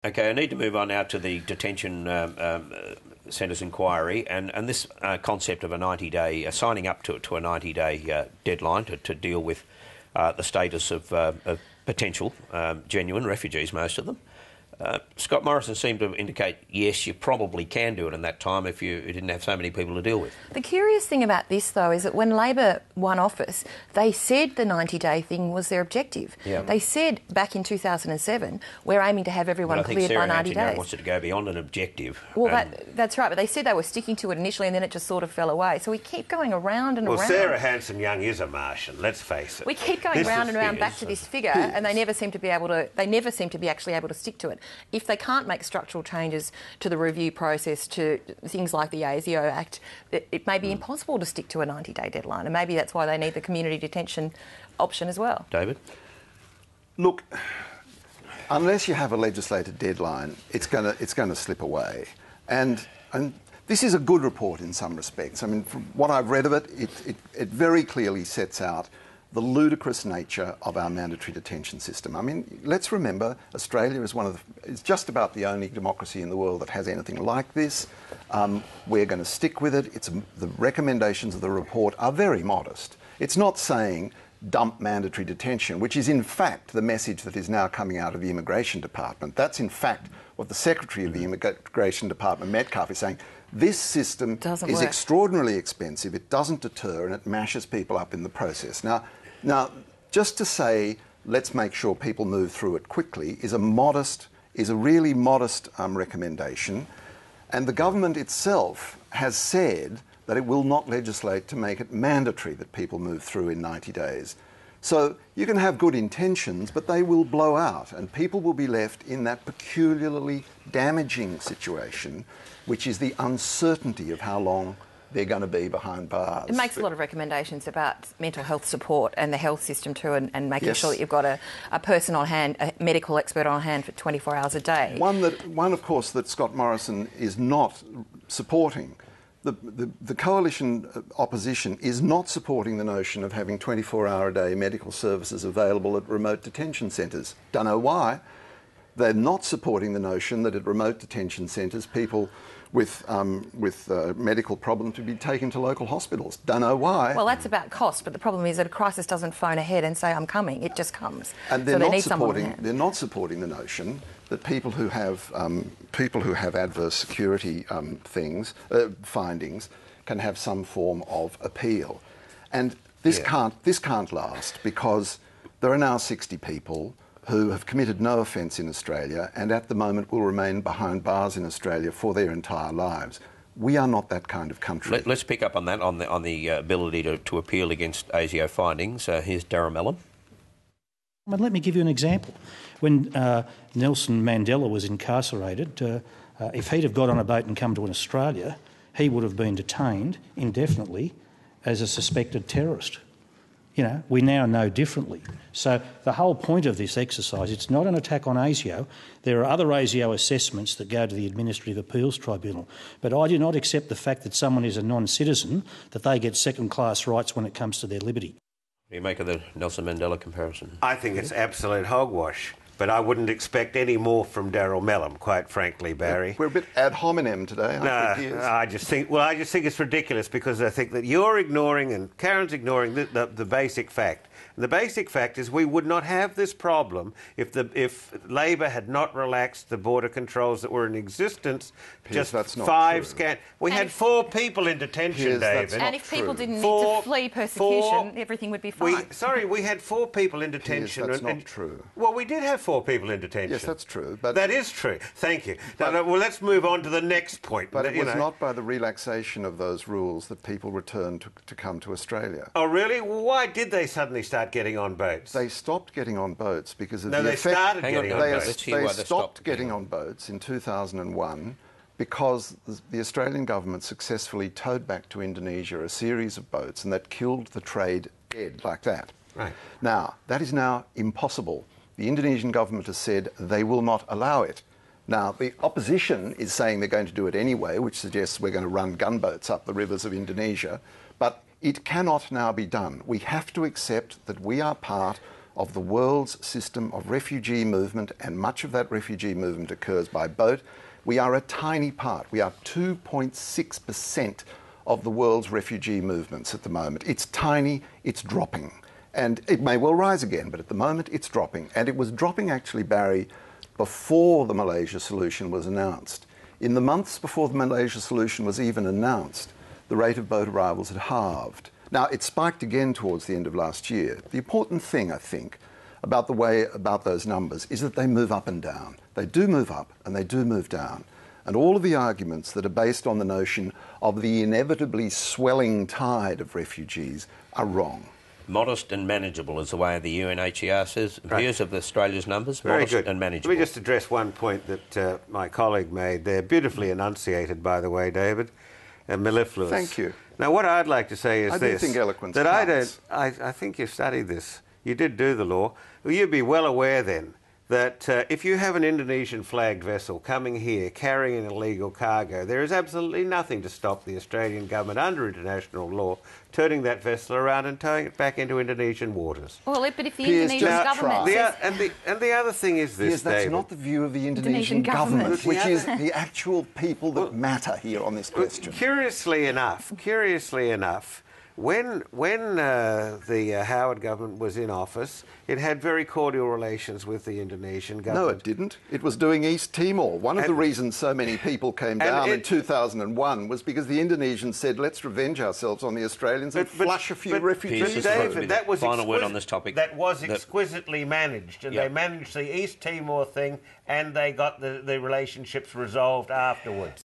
Okay, I need to move on now to the detention centres inquiry and this concept of a 90-day, signing up to a 90-day deadline to deal with the status of potential genuine refugees, most of them. Scott Morrison seemed to indicate, yes, you probably can do it in that time if you didn't have so many people to deal with. The curious thing about this, though, is that when Labor won office, they said the 90-day thing was their objective. Yeah. They said back in 2007, we're aiming to have everyone cleared by 90 days. Wants it to go beyond an objective. Well, that's right, but they said they were sticking to it initially and then it just sort of fell away. So we keep going around and around. Well, Sarah Hanson-Young is a Martian, let's face it. We keep going round and round back to this figure and they never seem to be actually able to stick to it. If they can't make structural changes to the review process, to things like the ASIO Act, it may be impossible to stick to a 90-day deadline, and maybe that's why they need the community detention option as well. David? Look, unless you have a legislated deadline, it's going to slip away. And this is a good report in some respects. I mean, from what I've read of it, it very clearly sets out the ludicrous nature of our mandatory detention system. I mean, let's remember, Australia is is just about the only democracy in the world that has anything like this. We're going to stick with it. The recommendations of the report are very modest. It's not saying dump mandatory detention, which is in fact the message that is now coming out of the Immigration Department. That's in fact what the Secretary of the Immigration Department, Metcalfe, is saying. This system is extraordinarily expensive, it doesn't deter, and it mashes people up in the process. Now, just to say, let's make sure people move through it quickly is a really modest recommendation. And the government itself has said that it will not legislate to make it mandatory that people move through in 90 days. So you can have good intentions, but they will blow out, and people will be left in that peculiarly damaging situation, which is the uncertainty of how long they're going to be behind bars. It makes a lot of recommendations about mental health support and the health system too, and making sure that you've got a person on hand, a medical expert on hand for 24 hours a day. One of course, that Scott Morrison is not supporting. The coalition opposition is not supporting the notion of having 24-hour-a-day medical services available at remote detention centres. Don't know why. They're not supporting the notion that at remote detention centres, people with medical problems to be taken to local hospitals. Don't know why. Well, that's about cost, but the problem is that a crisis doesn't phone ahead and say, I'm coming. It just comes. And they're not supporting the notion that people who have adverse security findings can have some form of appeal. And this can't last, because there are now 60 people who have committed no offence in Australia and at the moment will remain behind bars in Australia for their entire lives. We are not that kind of country. Let's pick up on that, on the ability to appeal against ASIO findings. Here's Darren Mellon. Well, let me give you an example. When Nelson Mandela was incarcerated, if he'd have got on a boat and come to Australia, he would have been detained indefinitely as a suspected terrorist. You know, we now know differently. So the whole point of this exercise, it's not an attack on ASIO. There are other ASIO assessments that go to the Administrative Appeals Tribunal. But I do not accept the fact that someone is a non-citizen, that they get second-class rights when it comes to their liberty. What do you make of the Nelson Mandela comparison? I think it's absolute hogwash. But I wouldn't expect any more from Daryl Mellon, quite frankly, Barry. We're a bit ad hominem today, aren't we? I just think it's ridiculous, because I think that you're ignoring and Karen's ignoring the basic fact. And the basic fact is we would not have this problem if Labor had not relaxed the border controls that were in existence. Piers, just five scan. We had 4 people in detention, Piers, David. And if people didn't need to flee persecution, everything would be fine. We had 4 people in detention. Piers, that's not true. Well, we did have 4 people in detention. Yes, that's true. But that is true. Thank you. Well, let's move on to the next point. But it was not by the relaxation of those rules that people returned to come to Australia. Oh, really? Well, why did they suddenly start getting on boats? They stopped getting on boats because of the effect. They started getting on boats. They stopped getting on boats in 2001 because the Australian government successfully towed back to Indonesia a series of boats, and that killed the trade dead like that. Right. Now, that is now impossible. The Indonesian government has said they will not allow it. Now, the opposition is saying they're going to do it anyway, which suggests we're going to run gunboats up the rivers of Indonesia, but it cannot now be done. We have to accept that we are part of the world's system of refugee movement, and much of that refugee movement occurs by boat. We are a tiny part. We are 2.6% of the world's refugee movements at the moment. It's tiny, it's dropping. And it may well rise again, but at the moment it's dropping. And it was dropping, actually, Barry, before the Malaysia solution was announced. In the months before the Malaysia solution was even announced, the rate of boat arrivals had halved. Now, it spiked again towards the end of last year. The important thing, I think, about those numbers is that they move up and down. They do move up and they do move down. And all of the arguments that are based on the notion of the inevitably swelling tide of refugees are wrong. Modest and manageable is the way the UNHCR says. Right. Views of Australia's numbers, Very modest good. and manageable. Let me just address one point that my colleague made there, beautifully enunciated, by the way, David, mellifluous. Thank you. Now, what I'd like to say is I this. do think eloquence that counts. I think you've studied this. You did do the law. Well, you'd be well aware then that if you have an Indonesian flagged vessel coming here carrying an illegal cargo, there is absolutely nothing to stop the Australian government under international law turning that vessel around and towing it back into Indonesian waters. Well, but if the Piers, Indonesian just government try. says... And the other thing is this, Yes, that's David. not the view of the Indonesian government. government, which is the actual people that matter here on this question. Curiously enough, when the Howard government was in office, it had very cordial relations with the Indonesian government. No, it didn't. It was doing East Timor. One of the reasons so many people came down in 2001 was because the Indonesians said, let's revenge ourselves on the Australians and flush a few refugees. Piers, David, that was final word on this topic. That was exquisitely managed, and Yep. they managed the East Timor thing, and they got the relationships resolved afterwards.